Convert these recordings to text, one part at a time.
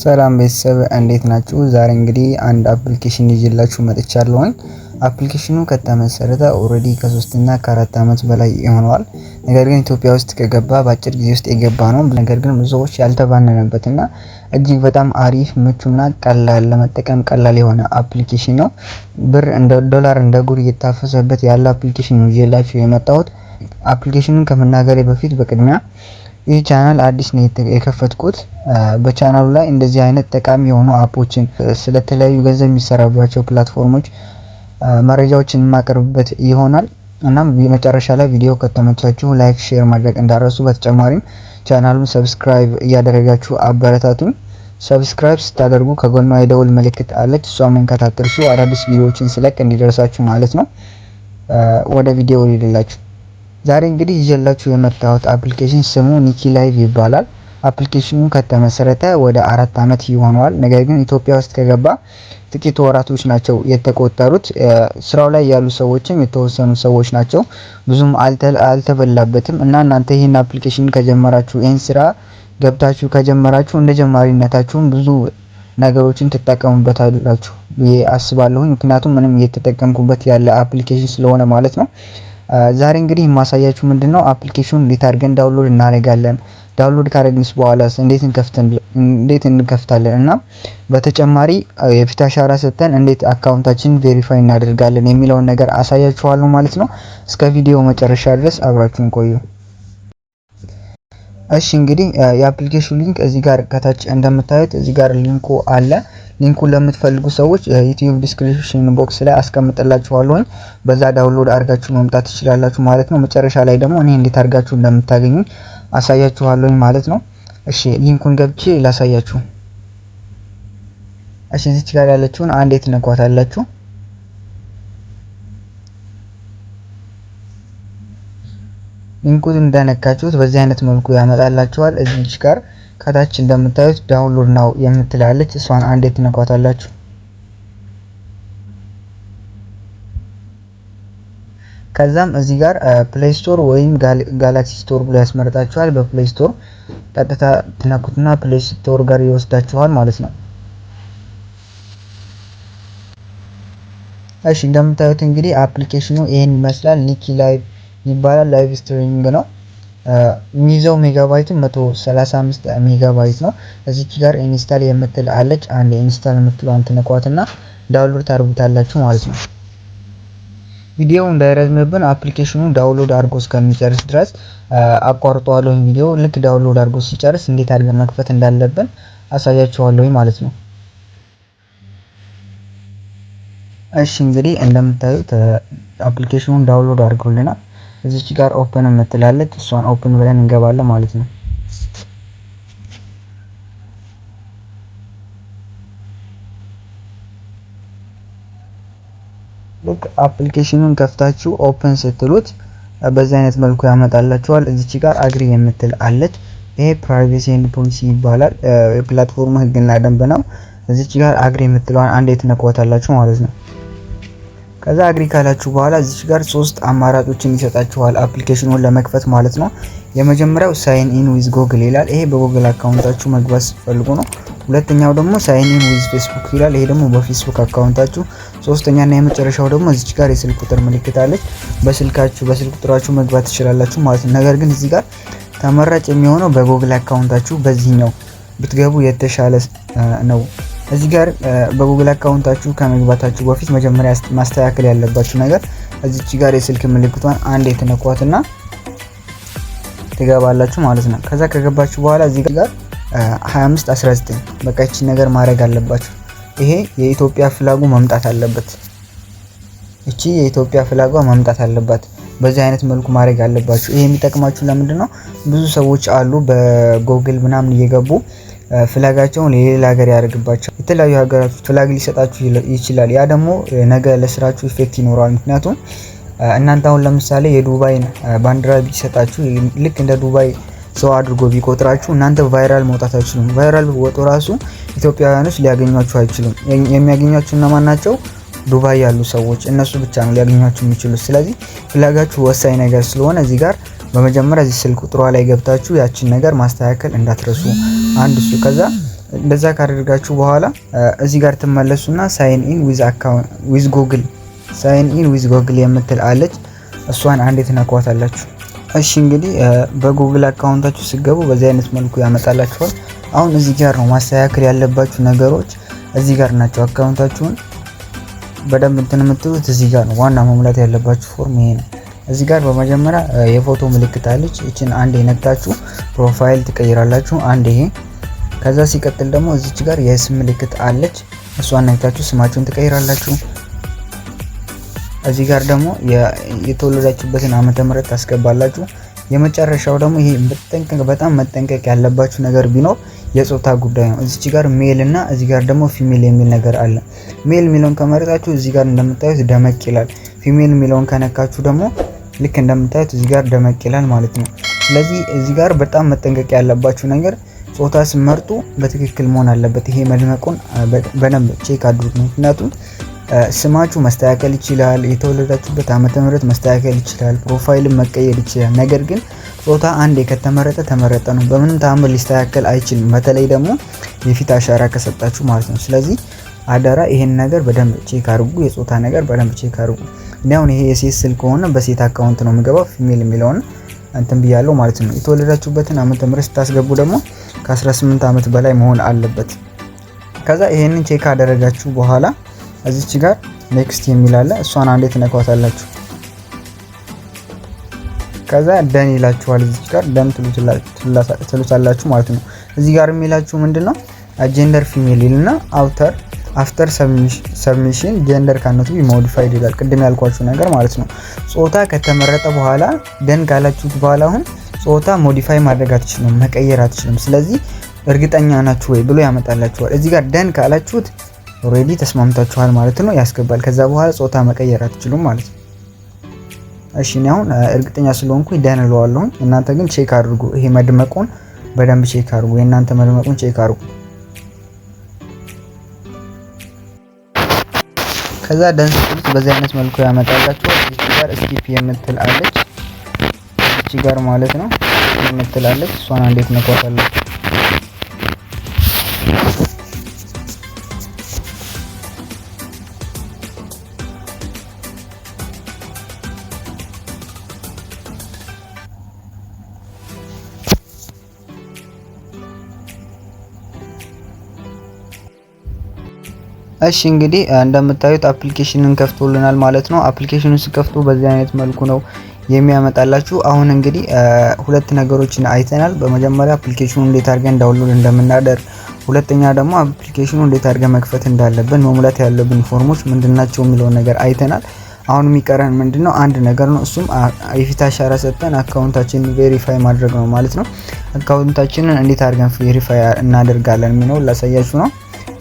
ሰላም ቤተሰብ እንዴት ናችሁ? ዛሬ እንግዲህ አንድ አፕሊኬሽን ይዤላችሁ መጥቻለሁ። አፕሊኬሽኑ ከተመሰረተ ኦሬዲ ከ3 እና ከ4 አመት በላይ ይሆነዋል። ነገር ግን ኢትዮጵያ ውስጥ ከገባ በአጭር ጊዜ ውስጥ የገባ ነው። ነገር ግን ብዙዎች ያልተባነነበትና እጅግ በጣም አሪፍ ምቹና ቀላል ለመጠቀም ቀላል የሆነ አፕሊኬሽን ነው። ብር እንደ ዶላር እንደ ጉድ እየታፈሰበት ያለ አፕሊኬሽን ነው ይዤላችሁ የመጣሁት። አፕሊኬሽኑን ከመናገሬ በፊት በቅድሚያ ይህ ቻናል አዲስ ነው የከፈትኩት። በቻናሉ ላይ እንደዚህ አይነት ጠቃሚ የሆኑ አፖችን ስለተለያዩ ገንዘብ የሚሰራባቸው ፕላትፎርሞች መረጃዎችን የማቀርብበት ይሆናል። እናም በመጨረሻ ላይ ቪዲዮ ከተመቻችሁ ላይክ፣ ሼር ማድረግ እንዳረሱ። በተጨማሪም ቻናሉን ሰብስክራይብ እያደረጋችሁ አበረታቱኝ። ሰብስክራይብ ስታደርጉ ከጎኗ የደውል ምልክት አለች፣ እሷን መንካት አትርሱ። አዳዲስ ቪዲዮዎችን ስለቅ እንዲደርሳችሁ ማለት ነው። ወደ ቪዲዮ ልላችሁ። ዛሬ እንግዲህ ይዤላችሁ የመጣሁት አፕሊኬሽን ስሙ ኒኪ ላይቭ ይባላል። አፕሊኬሽኑ ከተመሰረተ ወደ 4 አመት ይሆነዋል። ነገር ግን ኢትዮጵያ ውስጥ ከገባ ጥቂት ወራቶች ናቸው የተቆጠሩት። ስራው ላይ ያሉ ሰዎችም የተወሰኑ ሰዎች ናቸው። ብዙም አልተበላበትም እና እናንተ ይሄን አፕሊኬሽን ከጀመራችሁ ይሄን ስራ ገብታችሁ ከጀመራችሁ እንደ ጀማሪነታችሁም ብዙ ነገሮችን ትጠቀሙበታላችሁ ብዬ አስባለሁ። ምክንያቱም ምንም እየተጠቀምኩበት ያለ አፕሊኬሽን ስለሆነ ማለት ነው። ዛሬ እንግዲህ የማሳያችሁ ምንድነው አፕሊኬሽኑን እንዴት አድርገን ዳውንሎድ እናደርጋለን፣ ዳውንሎድ ካደረግንስ በኋላስ እንዴት እንከፍታለን እና በተጨማሪ የፊት አሻራ ሰጥተን እንዴት አካውንታችንን ቬሪፋይ እናደርጋለን የሚለውን ነገር አሳያችኋለሁ ማለት ነው። እስከ ቪዲዮ መጨረሻ ድረስ አብራችሁን ቆዩ። እሺ እንግዲህ የአፕሊኬሽኑ ሊንክ እዚህ ጋር ከታች እንደምታዩት እዚህ ጋር ሊንኩ አለ። ሊንኩን ለምትፈልጉ ሰዎች ዩቲዩብ ዲስክሪፕሽን ቦክስ ላይ አስቀምጥላችኋለሁ። በዛ ዳውንሎድ አድርጋችሁ መምጣት ትችላላችሁ ማለት ነው። መጨረሻ ላይ ደግሞ እኔ እንዴት አድርጋችሁ እንደምታገኙ አሳያችኋለሁ ማለት ነው። እሺ ሊንኩን ገብቼ ላሳያችሁ። እሺ እዚህ ጋር ያለችውን አንዴ ትነኳታላችሁ። ሊንኩን እንደነካችሁት በዚህ አይነት መልኩ ያመጣላችኋል። እዚህ ጋር ከታች እንደምታዩት ዳውንሎድ ናው የምትላለች፣ እሷን አንዴ ትነኳታላችሁ። ከዛም እዚህ ጋር ፕሌይ ስቶር ወይም ጋላክሲ ስቶር ብሎ ያስመርጣችኋል። በፕሌይ ስቶር ቀጥታ ትነኩትና ፕሌይ ስቶር ጋር ይወስዳችኋል ማለት ነው። እሺ እንደምታዩት እንግዲህ አፕሊኬሽኑ ይሄን ይመስላል። ኒኪ ላይቭ ይባላል። ላይቭ ስትሪሚንግ ነው። ሚዛው ሜጋባይቱ 135 ሜጋባይት ነው። እዚች ጋር ኢንስታል የምትል አለች። አንድ ኢንስታል የምትለዋን ትነኳትና ዳውንሎድ ታርጉታላችሁ ማለት ነው። ቪዲዮ እንዳይረዝምብን አፕሊኬሽኑን ዳውንሎድ አድርጎ እስከሚጨርስ ድረስ አቋርጠዋለሁ። ቪዲዮ ልክ ዳውንሎድ አድርጎ ሲጨርስ እንዴት አድርገን መክፈት እንዳለብን አሳያችኋለሁ ማለት ነው። እሺ እንግዲህ እንደምታዩት አፕሊኬሽኑን ዳውንሎድ አድርጎልናል። እዚች ጋር ኦፕን የምትላለች እሷን ኦፕን ብለን እንገባለን ማለት ነው። ልክ አፕሊኬሽኑን ከፍታችሁ ኦፕን ስትሉት በዚህ አይነት መልኩ ያመጣላችኋል። እዚች ጋር አግሪ የምትል አለች። ይሄ ፕራይቬሲ ኤንድ ፖሊሲ ይባላል። የፕላትፎርሙ ህግና ደንብ ነው። እዚች ጋር አግሪ የምትለዋን አንዴ ትነኳታላችሁ ማለት ነው። ከዛ አግሪ ካላችሁ በኋላ እዚች ጋር 3 አማራጮችን ይሰጣችኋል አፕሊኬሽኑን ለመክፈት ማለት ነው። የመጀመሪያው ሳይን ኢን ዊዝ ጎግል ይላል። ይሄ በጎግል አካውንታችሁ መግባት ስትፈልጉ ነው። ሁለተኛው ደግሞ ሳይን ኢን ዊዝ ፌስቡክ ይላል። ይሄ ደግሞ በፌስቡክ አካውንታችሁ። ሶስተኛና የመጨረሻው ደግሞ እዚች ጋር የስልክ ቁጥር ምልክት አለች። በስልክ ቁጥራችሁ መግባት ትችላላችሁ ማለት ነው። ነገር ግን እዚህ ጋር ተመራጭ የሚሆነው በጎግል አካውንታችሁ በዚህኛው ብትገቡ የተሻለ ነው። እዚህ ጋር በጉግል አካውንታችሁ ከመግባታችሁ በፊት መጀመሪያ ማስተካከል ያለባችሁ ነገር እዚች ጋር የስልክ ምልክቷን አንዴ ትነኳትና ትገባላችሁ ማለት ነው። ከዛ ከገባችሁ በኋላ እዚህ ጋር 2519 በቃ እቺ ነገር ማድረግ አለባችሁ። ይሄ የኢትዮጵያ ፍላጉ መምጣት አለበት። እቺ የኢትዮጵያ ፍላጓ መምጣት አለባት። በዚህ አይነት መልኩ ማድረግ አለባችሁ። ይሄ የሚጠቅማችሁ ለምንድነው? ብዙ ሰዎች አሉ በጎግል ምናምን እየገቡ ፍላጋቸውን የሌላ ሀገር ያደርግባቸው። የተለያዩ ሀገራት ፍላግ ሊሰጣችሁ ይችላል። ያ ደግሞ ነገ ለስራችሁ ኢፌክት ይኖረዋል። ምክንያቱም እናንተ አሁን ለምሳሌ የዱባይን ባንዲራ ቢሰጣችሁ ልክ እንደ ዱባይ ሰው አድርጎ ቢቆጥራችሁ እናንተ ቫይራል መውጣት አይችሉም። ቫይራል ወጡ ራሱ ኢትዮጵያውያኖች ሊያገኟችሁ አይችሉም። የሚያገኟችሁ እነማን ናቸው? ዱባይ ያሉ ሰዎች፣ እነሱ ብቻ ነው ሊያገኟችሁ የሚችሉት። ስለዚህ ፍላጋችሁ ወሳኝ ነገር ስለሆነ እዚህ ጋር በመጀመሪያ እዚህ ስልክ ቁጥሯ ላይ ገብታችሁ ያችን ነገር ማስተካከል እንዳትረሱ። አንድ እሱ። ከዛ እንደዛ ካደረጋችሁ በኋላ እዚህ ጋር ትመለሱና ሳይን ኢን ዊዝ ጉግል ሳይን ኢን ዊዝ ጉግል የምትል አለች። እሷን አንዴ ትነኳታላችሁ። እሺ እንግዲህ በጉግል አካውንታችሁ ሲገቡ በዚህ አይነት መልኩ ያመጣላችኋል። አሁን እዚህ ጋር ነው ማስተካከል ያለባችሁ ነገሮች እዚህ ጋር ናቸው። አካውንታችሁን በደንብ እንትን የምትሉት እዚህ ጋር ነው። ዋና መሙላት ያለባችሁ ፎርም ይሄ ነው። እዚህ ጋር በመጀመሪያ የፎቶ ምልክት አለች። እቺን አንዴ ነክታችሁ ፕሮፋይል ትቀይራላችሁ። አንዴ ይሄ ከዛ ሲቀጥል ደግሞ እዚች ጋር የስም ምልክት አለች። እሷን ነክታችሁ ስማችሁን ትቀይራላችሁ። እዚህ ጋር ደግሞ የተወለዳችሁበትን ዓመተ ምህረት ታስገባላችሁ። የመጨረሻው ደግሞ ይሄ በጣም መጠንቀቅ ያለባችሁ ነገር ቢኖር የጾታ ጉዳይ ነው። እዚች ጋር ሜል እና እዚህ ጋር ደግሞ ፊሜል የሚል ነገር አለ። ሜል የሚለውን ከመረጣችሁ እዚህ ጋር እንደምታዩት ደመቅ ይላል። ፊሜል የሚለውን ከነካችሁ ደግሞ ልክ እንደምታዩት እዚህ ጋር ደመቅ ይላል ማለት ነው። ስለዚህ እዚህ ጋር በጣም መጠንቀቅ ያለባችሁ ነገር ጾታ ስመርጡ በትክክል መሆን አለበት። ይሄ መድመቁን በደንብ ቼክ አድርጉ። ምክንያቱም ስማችሁ መስተካከል ይችላል፣ የተወለዳችሁበት ዓመተ ምህረት መስተካከል ይችላል፣ ፕሮፋይልን መቀየር ይችላል። ነገር ግን ጾታ አንዴ ከተመረጠ ተመረጠ ነው። በምንም ተአምር ሊስተካከል አይችልም። በተለይ ደግሞ የፊት አሻራ ከሰጣችሁ ማለት ነው። ስለዚህ አደራ ይሄን ነገር በደንብ ቼክ አድርጉ። የጾታ ነገር በደንብ ቼክ አድርጉ። እኔ አሁን ይሄ የሴት ስልክ ከሆነ በሴት አካውንት ነው የምገባው። ፊሜል የሚለውን እንትን ብያለሁ ማለት ነው። የተወለዳችሁበትን ዓመተ ምህረት ስታስገቡ ደግሞ ከ18 ዓመት በላይ መሆን አለበት። ከዛ ይሄንን ቼክ አደረጋችሁ በኋላ እዚች ጋር ኔክስት የሚል አለ። እሷን አንዴ ትነኳታላችሁ። ከዛ ደን ይላችኋል። እዚች ጋር ደን ትሉታላችሁ ማለት ነው። እዚህ ጋር የሚላችሁ ምንድነው ጀንደር ፊሜል ይልና አፍተር ሰብሚሽን ጀንደር ካኖት ቢ ሞዲፋይድ ይላል። ቅድም ያልኳችሁ ነገር ማለት ነው። ጾታ ከተመረጠ በኋላ ደን ካላችሁት በኋላ አሁን ጾታ ሞዲፋይ ማድረግ አትችሉም፣ መቀየር አትችሉም። ስለዚህ እርግጠኛ ናችሁ ወይ ብሎ ያመጣላችኋል። እዚህ ጋር ደን ካላችሁት ኦሬዲ ተስማምታችኋል ማለት ነው፣ ያስገባል። ከዛ በኋላ ጾታ መቀየር አትችሉም ማለት ነው። እሺ እኔ አሁን እርግጠኛ ስለሆንኩኝ ደን እለዋለሁ። እናንተ ግን ቼክ አድርጉ። ይሄ መድመቁን በደንብ ቼክ አድርጉ። የእናንተ መድመቁን ቼክ አድርጉ። ከዛ ደን ስትሉት በዚህ አይነት መልኩ ያመጣላችኋል። እዚህ ጋር ስኪፕ የምትል አለች፣ እዚህ ጋር ማለት ነው የምትል አለች። እሷን እንዴት ነኳታላችሁ? እሺ እንግዲህ እንደምታዩት አፕሊኬሽንን ከፍቶልናል ማለት ነው። አፕሊኬሽኑን ሲከፍቱ በዚህ አይነት መልኩ ነው የሚያመጣላችሁ። አሁን እንግዲህ ሁለት ነገሮችን አይተናል። በመጀመሪያ አፕሊኬሽኑ እንዴት አድርገን ዳውንሎድ እንደምናደርግ፣ ሁለተኛ ደግሞ አፕሊኬሽኑ እንዴት አድርገን መክፈት እንዳለብን፣ መሙላት ያለብን ፎርሞች ምንድናቸው የሚለውን ነገር አይተናል። አሁን የሚቀረን ምንድነው አንድ ነገር ነው። እሱም የፊት አሻራ ሰጥተን አካውንታችንን ቬሪፋይ ማድረግ ነው ማለት ነው። አካውንታችንን እንዴት አድርገን ቬሪፋይ እናደርጋለን የሚለው ላሳያችሁ ነው።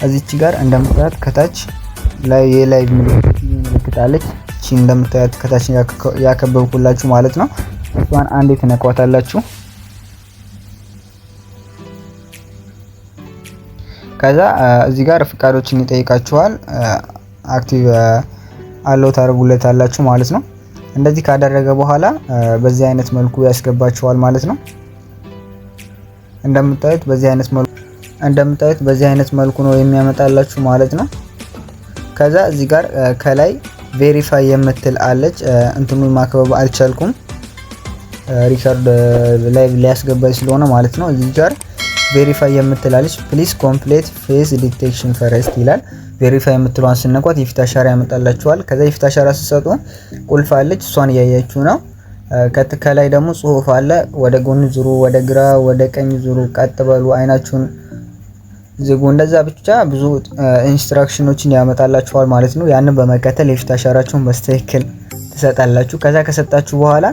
እዚች ጋር እንደምታዩት ከታች ላይ የላይቭ ምልክት አለች። እቺ እንደምታዩት ከታች ያከበብኩላችሁ ማለት ነው። እሷን አንዴ ትነኳታላችሁ። ከዛ እዚህ ጋር ፍቃዶችን ይጠይቃችኋል። አክቲቭ አለው ታደርጉለታላችሁ ማለት ነው። እንደዚህ ካደረገ በኋላ በዚህ አይነት መልኩ ያስገባችኋል ማለት ነው። እንደምታዩት በዚህ አይነት መልኩ ነው የሚያመጣላችሁ ማለት ነው። ከዛ እዚህ ጋር ከላይ ቬሪፋይ የምትል አለች። እንትኑን ማክበብ አልቻልኩም፣ ሪከርድ ላይ ሊያስገባኝ ስለሆነ ማለት ነው። እዚህ ጋር ቬሪፋይ የምትል አለች። ፕሊዝ ኮምፕሌት ፌስ ዲቴክሽን ፈረስት ይላል። ቬሪፋይ የምትለዋን ስነኳት የፊት አሻራ ያመጣላችኋል። ከዛ የፊት አሻራ ስትሰጡ ቁልፍ አለች፣ እሷን እያያችሁ ነው። ከላይ ደግሞ ጽሁፍ አለ። ወደ ጎን ዙሩ፣ ወደ ግራ ወደ ቀኝ ዙሩ፣ ቀጥ በሉ፣ አይናችሁን ዝጉ። እንደዛ ብቻ ብዙ ኢንስትራክሽኖችን ያመጣላችኋል ማለት ነው። ያንን በመከተል የፊት አሻራችሁን በስትክክል ትሰጣላችሁ። ከዛ ከሰጣችሁ በኋላ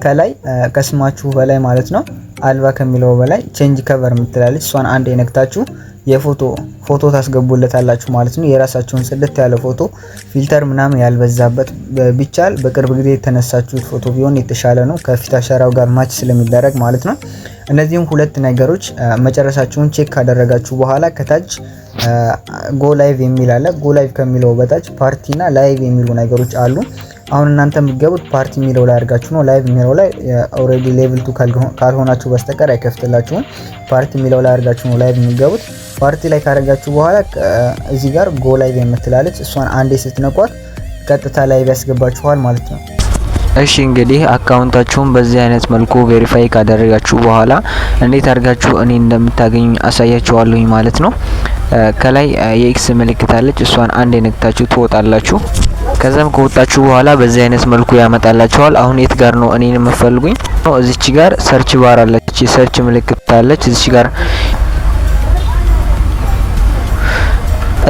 ከላይ ከስማችሁ በላይ ማለት ነው አልባ ከሚለው በላይ ቼንጅ ከቨር የምትላለች እሷን አንድ የነክታችሁ ፎቶ ታስገቡለታላችሁ ማለት ነው። የራሳችሁን ጽድት ያለ ፎቶ ፊልተር ምናምን ያልበዛበት ቢቻል በቅርብ ጊዜ የተነሳችሁት ፎቶ ቢሆን የተሻለ ነው፣ ከፊት አሻራው ጋር ማች ስለሚደረግ ማለት ነው። እነዚህም ሁለት ነገሮች መጨረሳችሁን ቼክ ካደረጋችሁ በኋላ ከታች ጎ ላይቭ የሚል አለ። ጎ ላይቭ ከሚለው በታች ፓርቲና ላይቭ የሚሉ ነገሮች አሉ። አሁን እናንተ የምትገቡት ፓርቲ የሚለው ላይ አድርጋችሁ ነው። ላይቭ የሚለው ላይ ኦሬዲ ሌቭል 2 ካልሆናችሁ በስተቀር አይከፍትላችሁም። ፓርቲ የሚለው ላይ አድርጋችሁ ነው ላይቭ የምትገቡት። ፓርቲ ላይ ካረጋችሁ በኋላ እዚህ ጋር ጎ ላይቭ የምትላለች እሷን አንዴ ስትነኳት ቀጥታ ላይቭ ያስገባችኋል ማለት ነው። እሺ እንግዲህ አካውንታችሁን በዚህ አይነት መልኩ ቬሪፋይ ካደረጋችሁ በኋላ እንዴት አድርጋችሁ እኔ እንደምታገኙ አሳያችኋለሁ ማለት ነው። ከላይ የኤክስ ምልክት አለች እሷን አንዴ ነክታችሁ ትወጣላችሁ። ከዛም ከወጣችሁ በኋላ በዚህ አይነት መልኩ ያመጣላችኋል። አሁን የት ጋር ነው እኔን የምትፈልጉኝ? እዚች ጋር ሰርች ባር አለች፣ ሰርች ምልክት አለች እዚች ጋር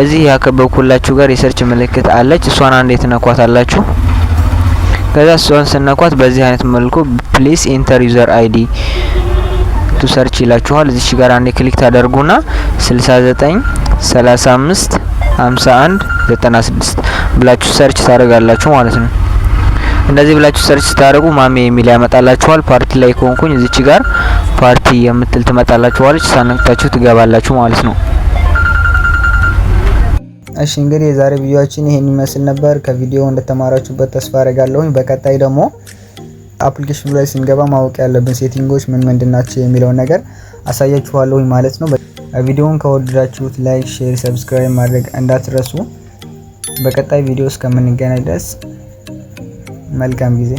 እዚህ ያከበብኩላችሁ ጋር የሰርች ምልክት አለች እሷን አንዴ ትነኳታላችሁ። ከዛ እሷን ስነኳት በዚህ አይነት መልኩ ፕሊስ ኢንተር ዩዘር አይዲ ቱ ሰርች ይላችኋል። እዚች ጋር አንዴ ክሊክ ታደርጉና 69 35 51 96 ብላችሁ ሰርች ታደርጋላችሁ ማለት ነው። እንደዚህ ብላችሁ ሰርች ታደርጉ ማሜ የሚል ያመጣላችኋል። ፓርቲ ላይ ኮንኩኝ እዚች ጋር ፓርቲ የምትል ትመጣላችኋለች። ሳነክታችሁ ትገባላችሁ ማለት ነው። እሺ እንግዲህ የዛሬ ቪዲዮአችን ይሄን ይመስል ነበር። ከቪዲዮው እንደተማራችሁበት ተስፋ አደርጋለሁ። በቀጣይ ደግሞ አፕሊኬሽኑ ላይ ስንገባ ማወቅ ያለብን ሴቲንጎች ምን ምንድናቸው የሚለውን ነገር አሳያችኋለሁ ማለት ነው። ቪዲዮውን ከወደዳችሁት ላይክ፣ ሼር፣ ሰብስክራይብ ማድረግ እንዳትረሱ። በቀጣይ ቪዲዮ እስከምንገናኝ ድረስ መልካም ጊዜ